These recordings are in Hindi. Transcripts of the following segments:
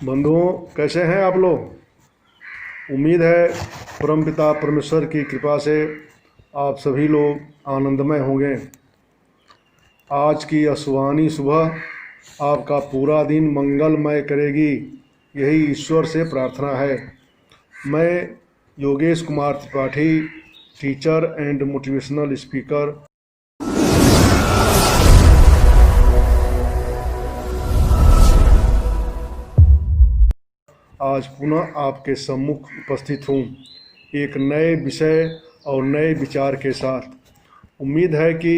बंधुओं, कैसे हैं आप लोग। उम्मीद है परमपिता परमेश्वर की कृपा से आप सभी लोग आनंदमय होंगे। आज की यह सुहानी सुबह आपका पूरा दिन मंगलमय करेगी, यही ईश्वर से प्रार्थना है। मैं Yogesh Kumar Tripathi, teacher and motivational speaker, आज पुनः आपके सम्मुख उपस्थित हूँ एक नए विषय और नए विचार के साथ। उम्मीद है कि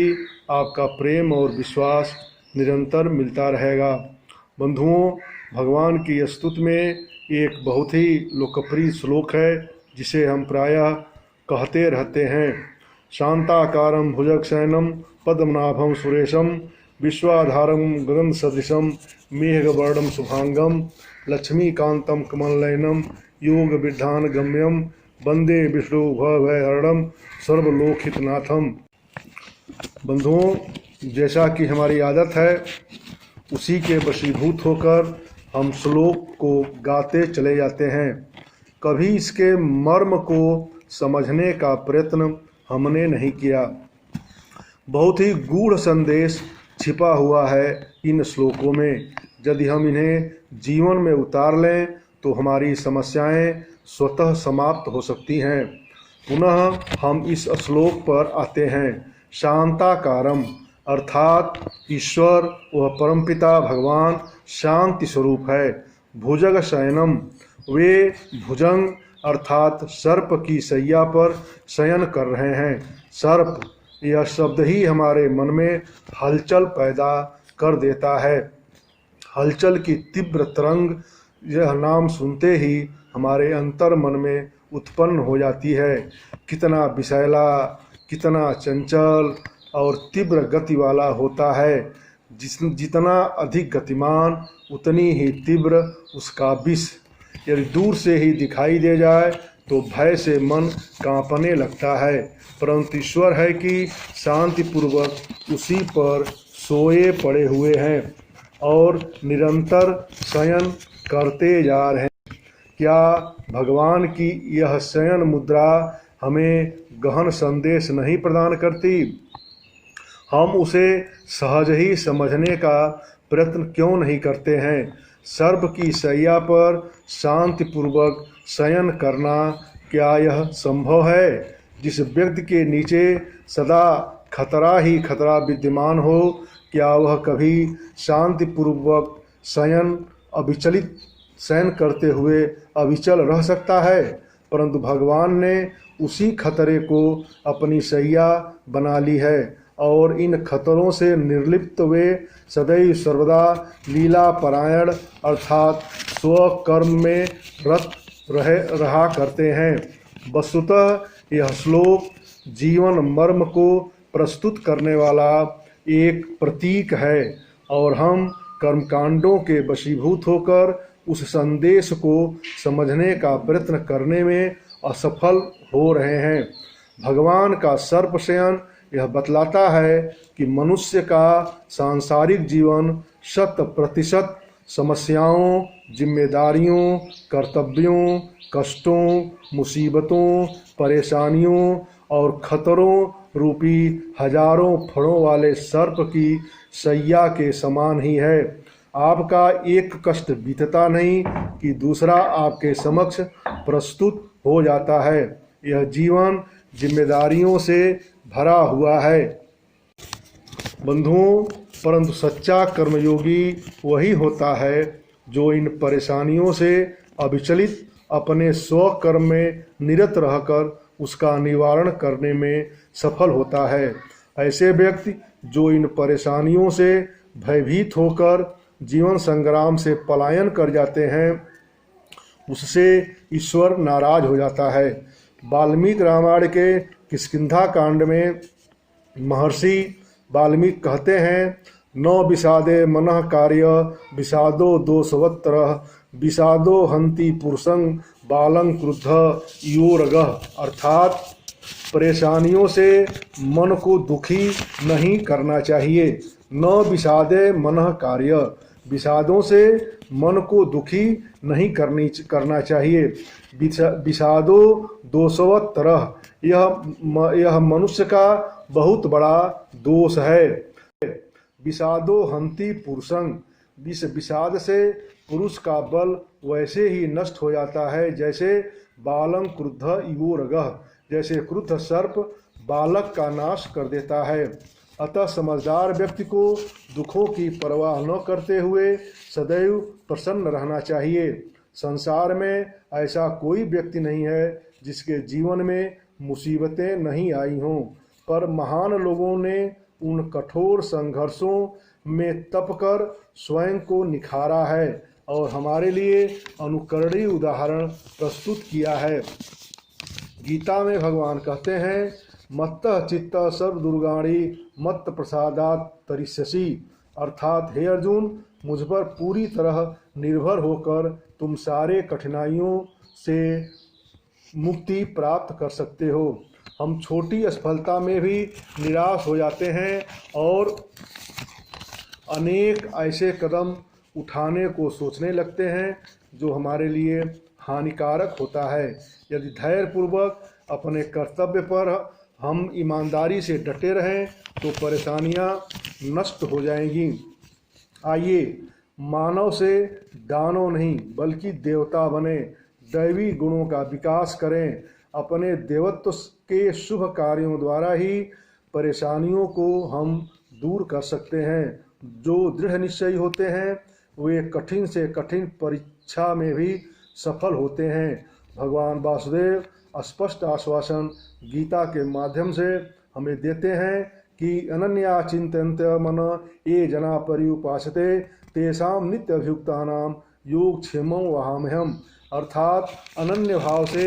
आपका प्रेम और विश्वास निरंतर मिलता रहेगा। बंधुओं, भगवान की स्तुति में एक बहुत ही लोकप्रिय श्लोक है जिसे हम प्रायः कहते रहते हैं। शांताकारं भुजगशयनं पद्मनाभं सुरेशं विश्वाधारं गगन सदृशं मेघवर्णं शुभांगं लक्ष्मीकांतं कमलनयनं योग विद्धान गम्यं वंदे विष्णु भयहरणं सर्वलोकहितनाथम। बंधुओं, जैसा कि हमारी आदत है उसी के वशीभूत होकर हम श्लोक को गाते चले जाते हैं। कभी इसके मर्म को समझने का प्रयत्न हमने नहीं किया। बहुत ही गूढ़ संदेश छिपा हुआ है इन श्लोकों में। यदि हम इन्हें जीवन में उतार लें तो हमारी समस्याएं स्वतः समाप्त हो सकती हैं। पुनः हम इस श्लोक पर आते हैं। शांताकारम अर्थात ईश्वर वह परमपिता भगवान शांति स्वरूप है। भुजग शयनम, वे भुजंग अर्थात सर्प की शैया पर शयन कर रहे हैं। सर्प, यह शब्द ही हमारे मन में हलचल पैदा कर देता है। हलचल की तीव्र तरंग यह नाम सुनते ही हमारे अंतर मन में उत्पन्न हो जाती है। कितना विषैला, कितना चंचल और तीव्र गति वाला होता है। जितना अधिक गतिमान उतनी ही तीव्र उसका विष। यदि दूर से ही दिखाई दे जाए तो भय से मन कांपने लगता है, परंतु ईश्वर है कि शांतिपूर्वक उसी पर सोए पड़े हुए हैं और निरंतर शयन करते जा रहे हैं। क्या भगवान की यह शयन मुद्रा हमें गहन संदेश नहीं प्रदान करती? हम उसे सहज ही समझने का प्रयत्न क्यों नहीं करते हैं? सर्प की शैया पर शांतिपूर्वक शयन करना, क्या यह संभव है? जिस व्यक्ति के नीचे सदा खतरा ही खतरा विद्यमान हो, क्या वह कभी शांतिपूर्वक अविचलित शयन करते हुए अविचल रह सकता है? परंतु भगवान ने उसी खतरे को अपनी शैया बना ली है और इन खतरों से निर्लिप्त वे सदैव सर्वदा लीला परायण अर्थात स्वकर्म में रत रहा करते हैं। वस्तुतः यह श्लोक जीवन मर्म को प्रस्तुत करने वाला एक प्रतीक है और हम कर्मकांडों के वशीभूत होकर उस संदेश को समझने का प्रयत्न करने में असफल हो रहे हैं। भगवान का सर्प शयन यह बतलाता है कि मनुष्य का सांसारिक जीवन 100% समस्याओं, जिम्मेदारियों, कर्तव्यों, कष्टों, मुसीबतों, परेशानियों और खतरों रूपी हजारों फणों वाले सर्प की शैया के समान ही है। आपका एक कष्ट बीतता नहीं कि दूसरा आपके समक्ष प्रस्तुत हो जाता है। यह जीवन जिम्मेदारियों से भरा हुआ है। बंधुओं, परंतु सच्चा कर्मयोगी वही होता है जो इन परेशानियों से अविचलित अपने स्वकर्म में निरत रहकर उसका निवारण करने में सफल होता है। ऐसे व्यक्ति जो इन परेशानियों से भयभीत होकर जीवन संग्राम से पलायन कर जाते हैं, उससे ईश्वर नाराज हो जाता है। वाल्मीकि रामायण के किष्किंधा कांड में महर्षि वाल्मीकि कहते हैं, न विषादे मनः कार्य विषादो दोषवत्तरः विषादो हन्ति पुरुषं बालं क्रुद्ध योरगः। अर्थात परेशानियों से मन को दुखी नहीं करना चाहिए। न विषादे मनः कार्य, विषादों से मन को दुखी नहीं करना चाहिए। विषादो दोषवत्तरः, यह मनुष्य का बहुत बड़ा दोष है। विषादो हन्ति पुरुषं, विषाद से पुरुष का बल वैसे ही नष्ट हो जाता है जैसे बालं क्रुद्ध इवोरगः, जैसे क्रुद्ध सर्प बालक का नाश कर देता है। अतः समझदार व्यक्ति को दुखों की परवाह न करते हुए सदैव प्रसन्न रहना चाहिए। संसार में ऐसा कोई व्यक्ति नहीं है जिसके जीवन में मुसीबतें नहीं आई हों, पर महान लोगों ने उन कठोर संघर्षों में तप कर स्वयं को निखारा है और हमारे लिए अनुकरणीय उदाहरण प्रस्तुत किया है। गीता में भगवान कहते हैं, मत्तः चित्तः सर्वदुर्गाणि मत्त प्रसादात् तरिष्यसि, अर्थात हे अर्जुन, मुझ पर पूरी तरह निर्भर होकर तुम सारे कठिनाइयों से मुक्ति प्राप्त कर सकते हो। हम छोटी असफलता में भी निराश हो जाते हैं और अनेक ऐसे कदम उठाने को सोचने लगते हैं जो हमारे लिए हानिकारक होता है। यदि धैर्यपूर्वक अपने कर्तव्य पर हम ईमानदारी से डटे रहें तो परेशानियां नष्ट हो जाएंगी। आइए मानव से दानव नहीं बल्कि देवता बने, दैवी गुणों का विकास करें। अपने देवत्व के शुभ कार्यों द्वारा ही परेशानियों को हम दूर कर सकते हैं। जो दृढ़ निश्चयी होते हैं वे कठिन से कठिन परीक्षा में भी सफल होते हैं। भगवान वासुदेव स्पष्ट आश्वासन गीता के माध्यम से हमें देते हैं कि अनन्या चिंतयन्ते मन ये जना पर्युपासते तेषां नित्यभियुक्तानां योगक्षेमं वहाम्यहम्, अर्थात अनन्य भाव से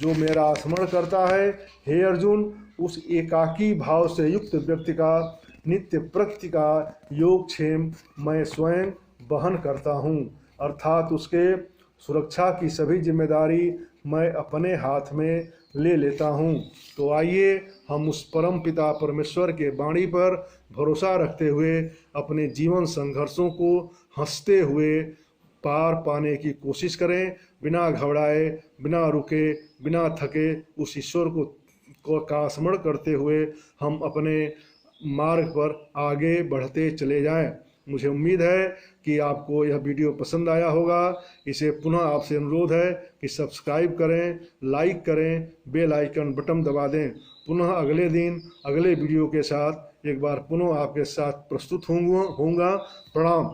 जो मेरा स्मरण करता है, हे अर्जुन, उस एकाकी भाव से युक्त व्यक्ति का नित्य प्रगति का योगक्षेम मैं स्वयं वहन करता हूँ, अर्थात उसके सुरक्षा की सभी जिम्मेदारी मैं अपने हाथ में ले लेता हूँ। तो आइए हम उस परम पिता परमेश्वर के वाणी पर भरोसा रखते हुए अपने जीवन संघर्षों को हंसते हुए पार पाने की कोशिश करें, बिना घबराए, बिना रुके, बिना थके। उस ईश्वर को का स्मरण करते हुए हम अपने मार्ग पर आगे बढ़ते चले जाएं। मुझे उम्मीद है कि आपको यह वीडियो पसंद आया होगा। इसे पुनः आपसे अनुरोध है कि सब्सक्राइब करें, लाइक करें, बेल आइकन बटन दबा दें। पुनः अगले दिन अगले वीडियो के साथ एक बार पुनः आपके साथ प्रस्तुत होऊंगा। प्रणाम।